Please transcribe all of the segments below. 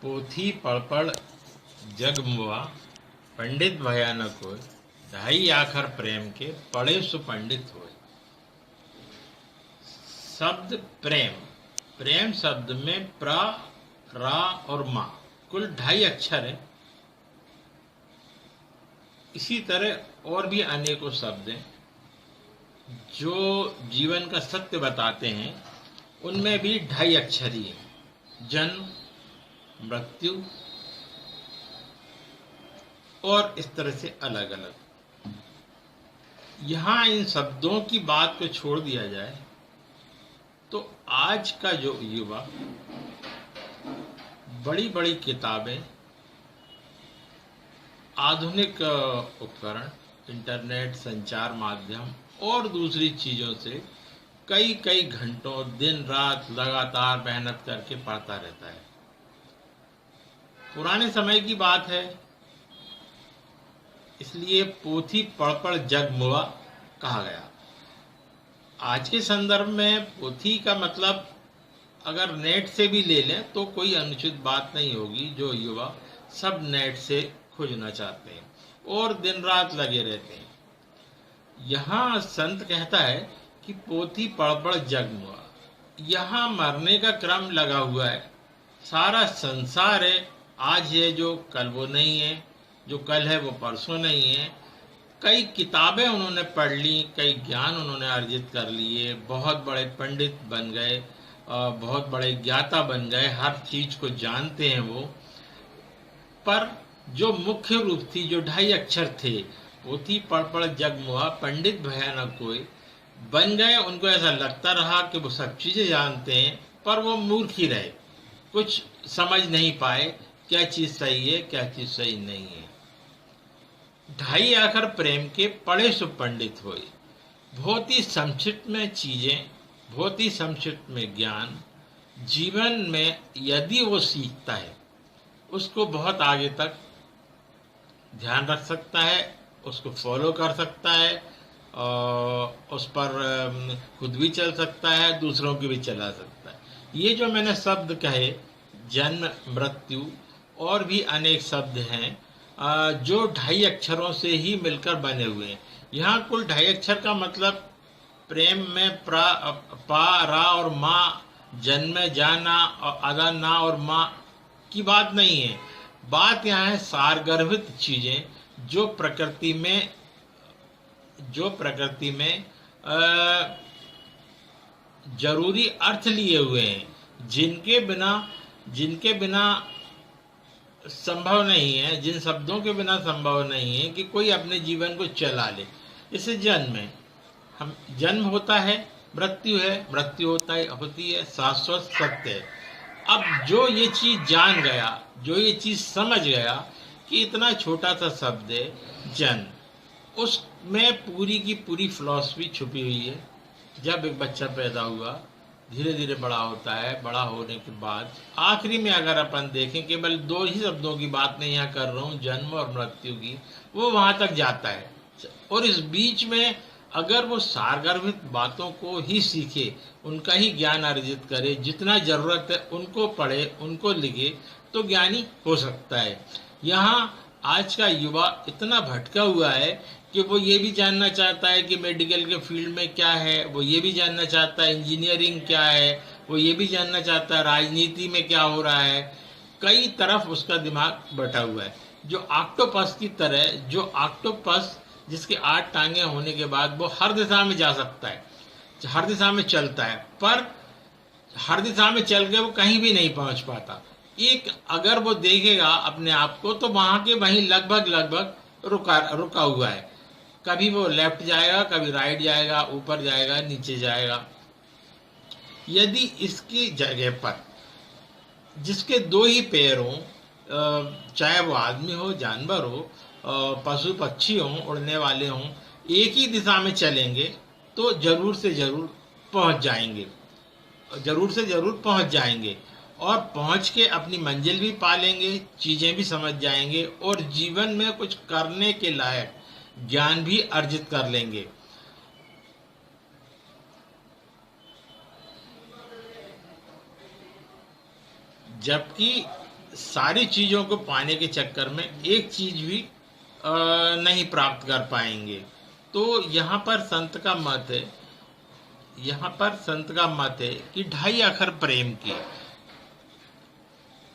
पोथी पढ़ जग मुआ, पंडित भयानक होय, ढाई आखर प्रेम के पढ़े सुपंडित होय। शब्द प्रेम, प्रेम शब्द में प्र, रा और मा कुल 2.5 अक्षर है। इसी तरह और भी अनेकों शब्द हैं जो जीवन का सत्य बताते हैं, उनमें भी 2.5 अक्षर ही है। जन्म, मृत्यु और इस तरह से अलग अलग। यहाँ इन शब्दों की बात को छोड़ दिया जाए तो आज का जो युवा बड़ी बड़ी किताबें, आधुनिक उपकरण, इंटरनेट, संचार माध्यम और दूसरी चीज़ों से कई कई घंटों दिन रात लगातार मेहनत करके पढ़ता रहता है। पुराने समय की बात है, इसलिए पोथी पढ़ जग मुआ कहा गया। आज के संदर्भ में पोथी का मतलब अगर नेट से भी ले लें तो कोई अनुचित बात नहीं होगी। जो युवा सब नेट से खोजना चाहते हैं और दिन रात लगे रहते हैं। यहाँ संत कहता है कि पोथी पढ़ जग मुआ। यहाँ मरने का क्रम लगा हुआ है। सारा संसार है, आज है जो कल वो नहीं है, जो कल है वो परसों नहीं है। कई किताबें उन्होंने पढ़ ली, कई ज्ञान उन्होंने अर्जित कर लिए, बहुत बड़े पंडित बन गए, बहुत बड़े ज्ञाता बन गए, हर चीज को जानते हैं वो। पर जो मुख्य रूप थी, जो 2.5 अक्षर थे, पोथी पढ़ जग मुआ, पंडित भयानक कोई बन गए। उनको ऐसा लगता रहा कि वो सब चीजें जानते हैं, पर वो मूर्ख ही रहे, कुछ समझ नहीं पाए क्या चीज सही है, क्या चीज सही नहीं है। 2.5 आखर प्रेम के पढ़े सो पंडित होए। बहुत ही संक्षिप्त में चीजें, बहुत ही संक्षिप्त में ज्ञान जीवन में यदि वो सीखता है, उसको बहुत आगे तक ध्यान रख सकता है, उसको फॉलो कर सकता है, और उस पर खुद भी चल सकता है, दूसरों की भी चला सकता है। ये जो मैंने शब्द कहे, जन्म, मृत्यु और भी अनेक शब्द हैं जो 2.5 अक्षरों से ही मिलकर बने हुए हैं। यहाँ कुल 2.5 अक्षर का मतलब प्रेम में पा, रा और माँ, जन्म, जाना और अदा, ना और माँ की बात नहीं है। बात यहाँ है सारगर्भित चीजें जो प्रकृति में जरूरी अर्थ लिए हुए हैं, जिनके बिना संभव नहीं है, जिन शब्दों के बिना संभव नहीं है कि कोई अपने जीवन को चला ले। जैसे जन्म होता है, मृत्यु है, मृत्यु होती है, शाश्वत सत्य है। अब जो ये चीज जान गया, जो ये चीज समझ गया कि इतना छोटा सा शब्द है जन्म, उसमें पूरी की पूरी फिलॉसफी छुपी हुई है। जब एक बच्चा पैदा हुआ, धीरे धीरे बड़ा होता है, बड़ा होने के बाद आखिरी में अगर अपन देखें, केवल 2 ही शब्दों की बात मैं यहाँ कर रहा हूँ, जन्म और मृत्यु की, वो वहां तक जाता है। और इस बीच में अगर वो सारगर्भित बातों को ही सीखे, उनका ही ज्ञान अर्जित करे, जितना जरूरत है उनको पढ़े, उनको लिखे, तो ज्ञानी हो सकता है। यहाँ आज का युवा इतना भटका हुआ है कि वो ये भी जानना चाहता है कि मेडिकल के फील्ड में क्या है, वो ये भी जानना चाहता है इंजीनियरिंग क्या है, वो ये भी जानना चाहता है राजनीति में क्या हो रहा है। कई तरफ उसका दिमाग बटा हुआ है। जो ऑक्टोपस की तरह, जो ऑक्टोपस जिसके 8 टांगे होने के बाद वो हर दिशा में जा सकता है, हर दिशा में चलता है, पर हर दिशा में चल के वो कहीं भी नहीं पहुंच पाता। एक अगर वो देखेगा अपने आप को तो वहां के वहीं लगभग रुका हुआ है। कभी वो लेफ्ट जाएगा, कभी राइट जाएगा, ऊपर जाएगा, नीचे जाएगा। यदि इसकी जगह पर जिसके 2 ही पैर हों, चाहे वो आदमी हो, जानवर हो, पशु पक्षी हों, उड़ने वाले हों, एक ही दिशा में चलेंगे तो जरूर से जरूर पहुंच जाएंगे और पहुंच के अपनी मंजिल भी पा लेंगे, चीजें भी समझ जाएंगे और जीवन में कुछ करने के लायक ज्ञान भी अर्जित कर लेंगे। जबकि सारी चीजों को पाने के चक्कर में एक चीज भी नहीं प्राप्त कर पाएंगे। तो यहाँ पर संत का मत है, यहाँ पर संत का मत है कि 2.5 अक्षर प्रेम की,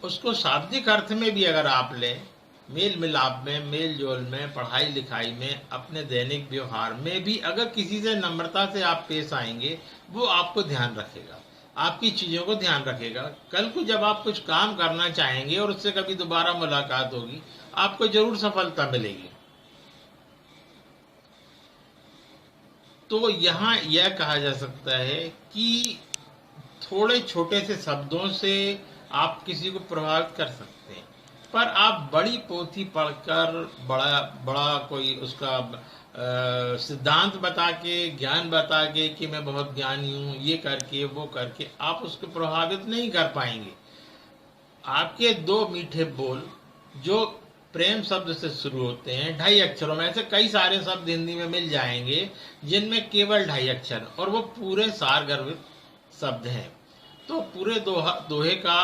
उसको शाब्दिक अर्थ में भी अगर आप लें, मेल मिलाप में, मेल जोल में, पढ़ाई लिखाई में, अपने दैनिक व्यवहार में भी अगर किसी से नम्रता से आप पेश आएंगे, वो आपको ध्यान रखेगा, आपकी चीजों को ध्यान रखेगा। कल को जब आप कुछ काम करना चाहेंगे और उससे कभी दोबारा मुलाकात होगी, आपको जरूर सफलता मिलेगी। तो यहाँ यह कहा जा सकता है कि थोड़े छोटे से शब्दों से आप किसी को प्रभावित कर सकते हैं, पर आप बड़ी पोथी पढ़कर बड़ा बड़ा कोई उसका सिद्धांत बता के, ज्ञान बता के कि मैं बहुत ज्ञानी हूँ, ये करके वो करके आप उसको प्रभावित नहीं कर पाएंगे। आपके 2 मीठे बोल जो प्रेम शब्द से शुरू होते हैं, 2.5 अक्षरों में, ऐसे कई सारे शब्द हिंदी में मिल जाएंगे जिनमें केवल 2.5 अक्षर और वो पूरे सार गर्भित शब्द हैं। तो पूरे दोहे का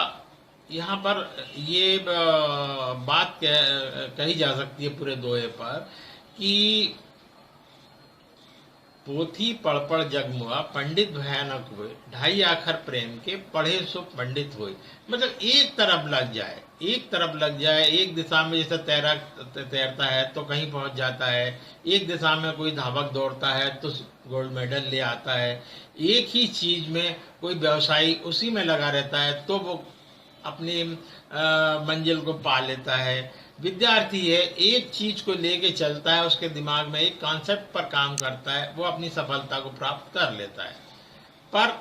यहाँ पर ये बात कही जा सकती है पूरे दोहे पर कि पोथी पढ़ पढ़ जग मुआ, पंडित भयानक हुए, 2.5 अक्षर प्रेम के, पढ़े सो पंडित हुए। मतलब एक तरफ लग जाए, एक तरफ लग जाए, एक दिशा में जैसे तैरता है तो कहीं पहुंच जाता है, एक दिशा में कोई धावक दौड़ता है तो गोल्ड मेडल ले आता है, एक ही चीज में कोई व्यवसायी उसी में लगा रहता है तो वो अपनी मंजिल को पा लेता है। विद्यार्थी है, एक चीज को लेके चलता है, उसके दिमाग में एक कॉन्सेप्ट पर काम करता है, वो अपनी सफलता को प्राप्त कर लेता है। पर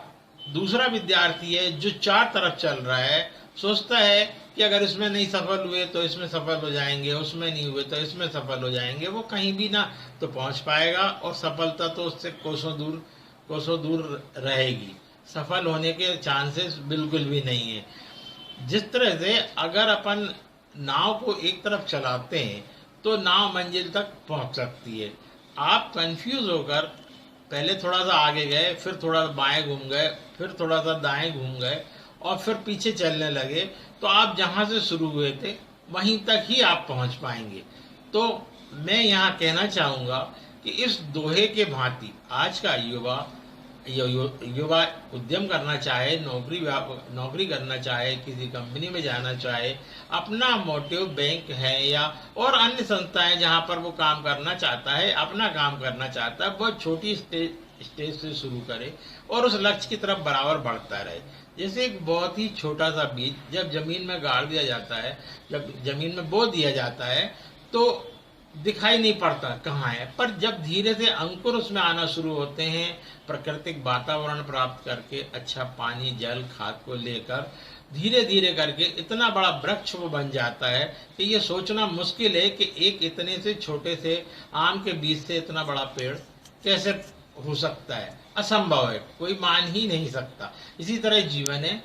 दूसरा विद्यार्थी है जो 4 तरफ चल रहा है, सोचता है कि अगर इसमें नहीं सफल हुए तो इसमें सफल हो जाएंगे, उसमें नहीं हुए तो इसमें सफल हो जाएंगे, वो कहीं भी ना तो पहुंच पाएगा और सफलता तो उससे कोसों दूर रहेगी। सफल होने के चांसेस बिल्कुल भी नहीं है। जिस तरह से अगर अपन नाव को एक तरफ चलाते हैं तो नाव मंजिल तक पहुंच सकती है। आप कंफ्यूज होकर पहले थोड़ा सा आगे गए, फिर थोड़ा बाएं घूम गए, फिर थोड़ा सा दाएं घूम गए और फिर पीछे चलने लगे, तो आप जहां से शुरू हुए थे वहीं तक ही आप पहुंच पाएंगे। तो मैं यहाँ कहना चाहूंगा कि इस दोहे के भांति आज का युवा उद्यम करना चाहे, नौकरी करना चाहे, किसी कंपनी में जाना चाहे, अपना मोटिव बैंक है या और अन्य संस्थाएं जहां पर वो काम करना चाहता है, अपना काम करना चाहता है, बहुत छोटी स्टेज से शुरू करे और उस लक्ष्य की तरफ बराबर बढ़ता रहे। जैसे एक बहुत ही छोटा सा बीज जब जमीन में गाड़ दिया जाता है, जब जमीन में बो दिया जाता है तो दिखाई नहीं पड़ता कहाँ है, पर जब धीरे से अंकुर उसमें आना शुरू होते हैं, प्राकृतिक वातावरण प्राप्त करके, अच्छा पानी जल खाद को लेकर धीरे धीरे करके इतना बड़ा वृक्ष वो बन जाता है कि ये सोचना मुश्किल है कि एक इतने से छोटे से आम के बीज से इतना बड़ा पेड़ कैसे हो सकता है। असंभव है, कोई मान ही नहीं सकता। इसी तरह जीवन है।